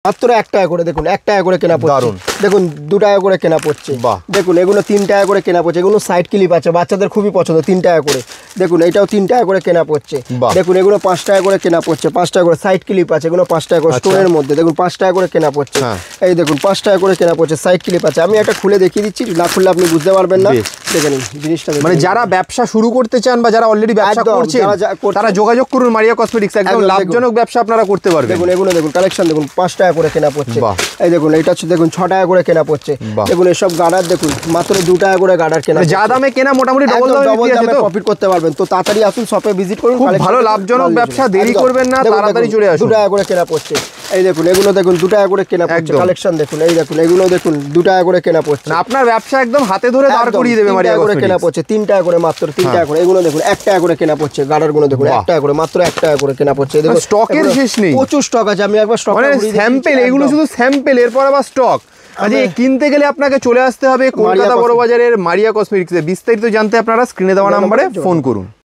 মাত্র 1 টাকা করে, দেখুন 1 টাকা করে কেনা পড়ছে, দেখুন 2 টাকা করে কেনা পড়ছে, দেখুন এগুলো 3 টাকা করে কেনা পড়ছে, এগুলো সাইড ক্লিপ আছে, বাচ্চাদের খুবই পছন্দ, 3 টাকা করে, দেখুন এটাও 3 টাকা করে কেনা পড়ছে, দেখুন এগুলো 5 টাকা করে কেনা পড়ছে, 5 টাকা করে সাইড ক্লিপ আছে, এগুলো 5 টাকা করে স্টোনের মধ্যে, দেখুন 5 টাকা করে কেনা পড়ছে, এই দেখুন 5 টাকা করে কেনা পড়ছে, সাইড ক্লিপ আছে। আমি একটা খুলে দেখিয়ে দিচ্ছি, না খুললে আপনি বুঝতে পারবেন না। দেখেন জিনিসটা, মানে যারা ব্যবসা শুরু করতে চান বা যারা অলরেডি ব্যবসা করছেন তারা যোগাযোগ করুন মারিয়া কসমেটিক্স, একদম লাভজনক ব্যবসা আপনারা করতে পারবেন। দেখুন এগুলো দেখুন কালেকশন দেখুন 5 টাকা করে কেনা পড়ছে, এই দেখুন এটা হচ্ছে দেখুন 6 টাকা করে কেনা পড়ছে, দেখুন এসব গার্ডার দেখুন মাত্র 2 টাকা করে গার্ডার কেনা, যা দামে কেনা মোটামুটি ডবল দামে প্রফিট করতে পারবেন। তো তাড়াতাড়ি আসুন, শপে ভিজিট করুন, খুব ভালো লাভজনক ব্যবসা, দেরি করবেন না, তাড়াতাড়ি চলে আসুন। 2 টাকা করে কেনা পড়ছে, এই দেখুন এগুলো দেখুন 2 টাকা করে কেনা পড়ছে, কালেকশন দেখুন, এই দেখুন এগুলো দেখুন 2 টাকা করে কেনা পড়ছে, আপনার ব্যবসা একদম হাতে ধরে দাঁড় করিয়ে দেবে মারিয়া করে কেনা পড়ছে, 3 টাকা করে, মাত্র 3 টাকা করে, এগুলো দেখুন 1 টাকা করে কেনা পড়ছে, গার্ডার গুলো দেখুন 1 টাকা করে, মাত্র 1 টাকা করে কেনা পড়ছে, দেখুন স্টকের শেষ নেই, প্রচুর স্টক আছে। আমি একবার স্টক মানে স্যাম্পল, এগুলো শুধু স্যাম্পল, এরপর আবার স্টক। আজ কিনতে গেলে আপনাকে চলে আসতে হবে কলকাতা বড় বাজারের মারিয়া কসমেটিক্সে। বিস্তারিত জানতে আপনারা স্ক্রিনে দেওয়া নম্বরে ফোন করুন।